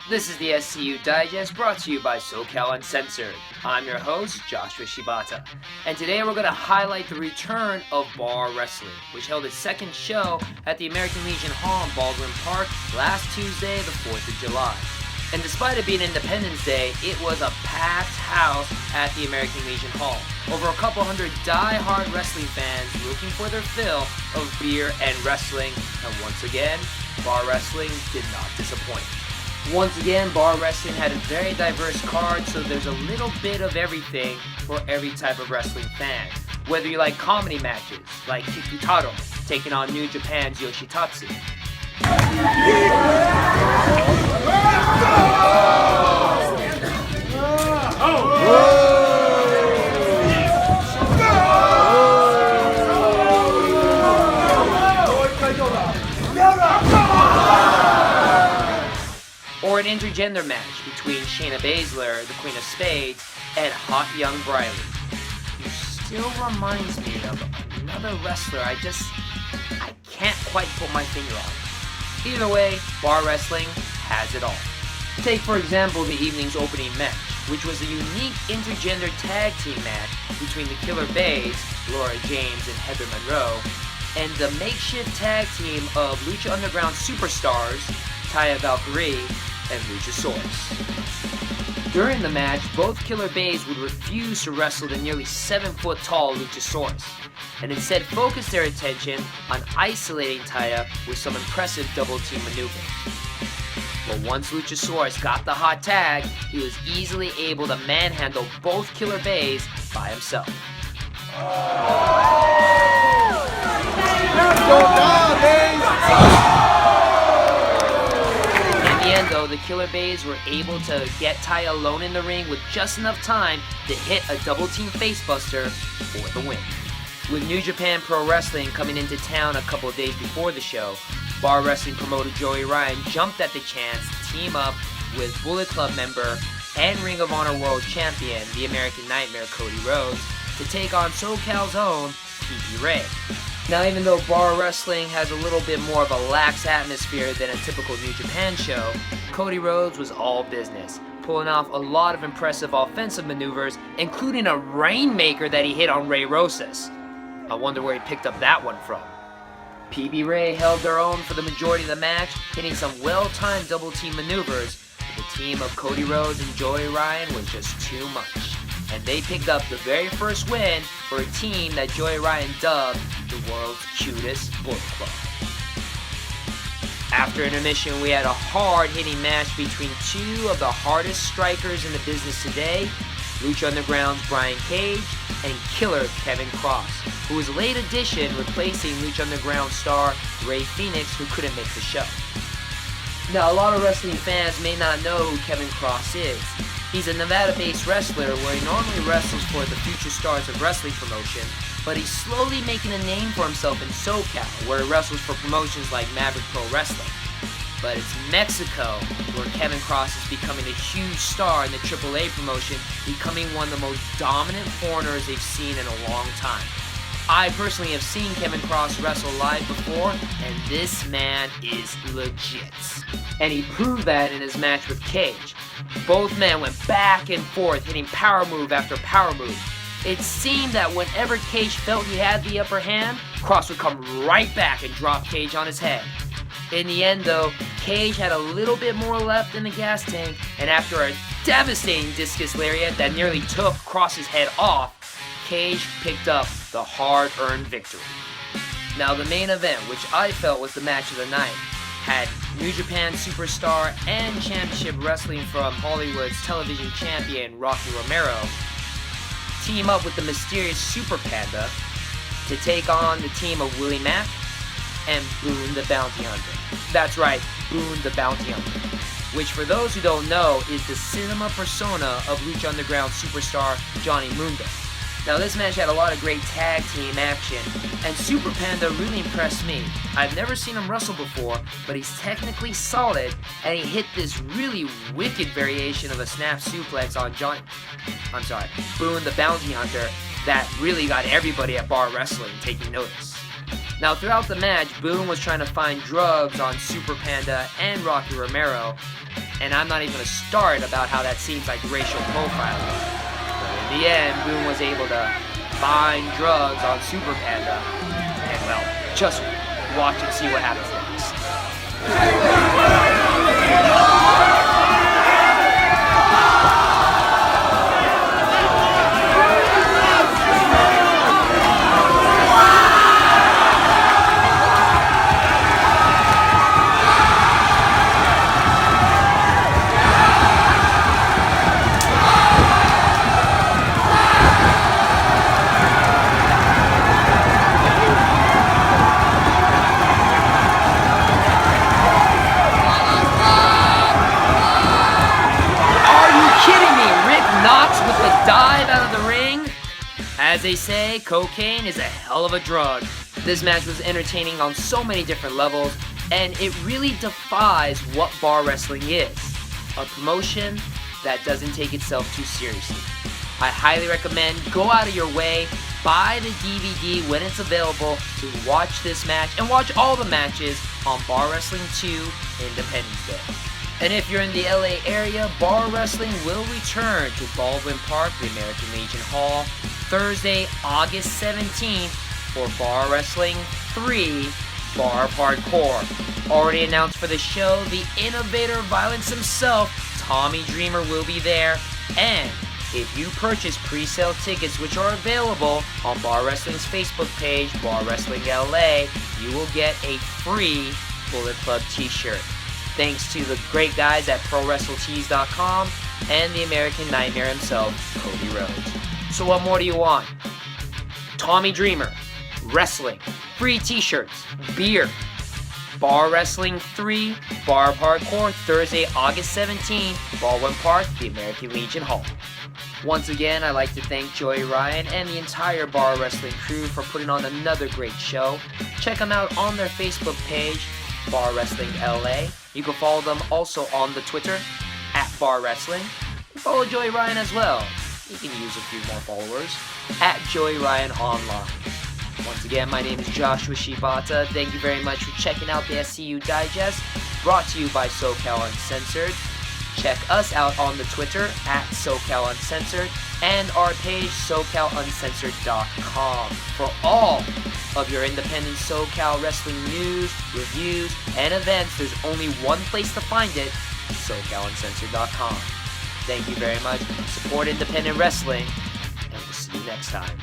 This is the SCU Digest brought to you by SoCal Uncensored. I'm your host, Joshua Shibata, and today we're going to highlight the return of bar wrestling, which held its second show at the American Legion Hall in Baldwin Park last Tuesday, the 4th of July. And despite it being Independence Day, it was a packed house at the American Legion Hall. Over a couple hundred die-hard wrestling fans looking for their fill of beer and wrestling, and once again, bar wrestling did not disappoint. Once again, bar wrestling had a very diverse card, so there's a little bit of everything for every type of wrestling fan. Whether you like comedy matches, like Kikutaro taking on New Japan's Yoshitatsu. Or an intergender match between Shayna Baszler, the Queen of Spades, and hot young Briley. Who still reminds me of another wrestler I can't quite put my finger on. Either way, bar wrestling has it all. Take for example the evening's opening match, which was a unique intergender tag team match between the Killer Baes, Laura James and Heather Monroe, and the makeshift tag team of Lucha Underground superstars, Taya, Valkyrie, and LuchaSaurus. During the match, both Killer Baes would refuse to wrestle the nearly 7-foot-tall LuchaSaurus, and instead focus their attention on isolating Taya with some impressive double-team maneuvers. But once LuchaSaurus got the hot tag, he was easily able to manhandle both Killer Baes by himself. Though the Killer Baes were able to get Taya alone in the ring with just enough time to hit a double-team facebuster for the win. With New Japan Pro Wrestling coming into town a couple of days before the show, bar wrestling promoter Joey Ryan jumped at the chance to team up with Bullet Club member and Ring of Honor World Champion, the American Nightmare Cody Rhodes, to take on SoCal's own PPRay. Now, even though bar wrestling has a little bit more of a lax atmosphere than a typical New Japan show, Cody Rhodes was all business, pulling off a lot of impressive offensive maneuvers, including a Rainmaker that he hit on Rosas. I wonder where he picked up that one from. PPRay held their own for the majority of the match, hitting some well-timed double-team maneuvers, but the team of Cody Rhodes and Joey Ryan was just too much. And they picked up the very first win for a team that Joey Ryan dubbed the world's cutest Bullet Club. After intermission, we had a hard-hitting match between two of the hardest strikers in the business today, Lucha Underground's Brian Cage and Killer Kevin Kross, who was a late addition replacing Lucha Underground star Ray Phoenix, who couldn't make the show. Now, a lot of wrestling fans may not know who Kevin Kross is. He's a Nevada-based wrestler where he normally wrestles for the Future Stars of Wrestling promotion, but he's slowly making a name for himself in SoCal, where he wrestles for promotions like Maverick Pro Wrestling. But it's Mexico where Kevin Kross is becoming a huge star in the AAA promotion, becoming one of the most dominant foreigners they've seen in a long time. I personally have seen Kevin Kross wrestle live before, and this man is legit. And he proved that in his match with Cage. Both men went back and forth, hitting power move after power move. It seemed that whenever Cage felt he had the upper hand, Kross would come right back and drop Cage on his head. In the end though, Cage had a little bit more left in the gas tank, and after a devastating discus lariat that nearly took Kross's head off, Cage picked up the hard-earned victory. Now the main event, which I felt was the match of the night, had New Japan superstar and championship wrestling from Hollywood's television champion Rocky Romero team up with the mysterious Super Panda to take on the team of Willie Mack and Boone the Bounty Hunter. That's right, Boone the Bounty Hunter, which for those who don't know is the cinema persona of Lucha Underground superstar Johnny Mundo. Now this match had a lot of great tag team action, and Super Panda really impressed me. I've never seen him wrestle before, but he's technically solid, and he hit this really wicked variation of a snap suplex on Boone the Bounty Hunter that really got everybody at bar wrestling taking notice. Now throughout the match, Boone was trying to find drugs on Super Panda and Rocky Romero, And I'm not even going to start about how that seems like racial profiling. But in the end, Boone was able to find drugs on Super Panda. And well, just watch and see what happens next. Dive out of the ring. As they say, cocaine is a hell of a drug. This match was entertaining on so many different levels, and it really defies what bar wrestling is. A promotion that doesn't take itself too seriously. I highly recommend go out of your way, buy the DVD when it's available to watch this match and watch all the matches on Bar Wrestling 2 Independence Day. And if you're in the LA area, Bar Wrestling will return to Baldwin Park, the American Legion Hall, Thursday, August 17th for Bar Wrestling 3 Bar Hardcore. Already announced for the show, the innovator of violence himself, Tommy Dreamer, will be there. And if you purchase pre-sale tickets, which are available on Bar Wrestling's Facebook page, Bar Wrestling LA, you will get a free Bullet Club t-shirt. Thanks to the great guys at ProWrestleTees.com and the American Nightmare himself, Cody Rhodes. So what more do you want? Tommy Dreamer, wrestling, free t-shirts, beer, Bar Wrestling 3, Bar Hardcore, Thursday, August 17th, Baldwin Park, the American Legion Hall. Once again, I'd like to thank Joey Ryan and the entire Bar Wrestling crew for putting on another great show. Check them out on their Facebook page, Bar Wrestling LA. You can follow them also on the Twitter, at Bar Wrestling. Follow Joey Ryan as well. You can use a few more followers, at Joey Ryan Online. Once again, my name is Joshua Shibata. Thank you very much for checking out the SCU Digest, brought to you by SoCal Uncensored. Check us out on the Twitter, at SoCal Uncensored, and our page, SoCalUncensored.com, for all of your independent SoCal wrestling news, reviews, and events. There's only one place to find it, SoCalUncensored.com. Thank you very much. Support independent wrestling, and we'll see you next time.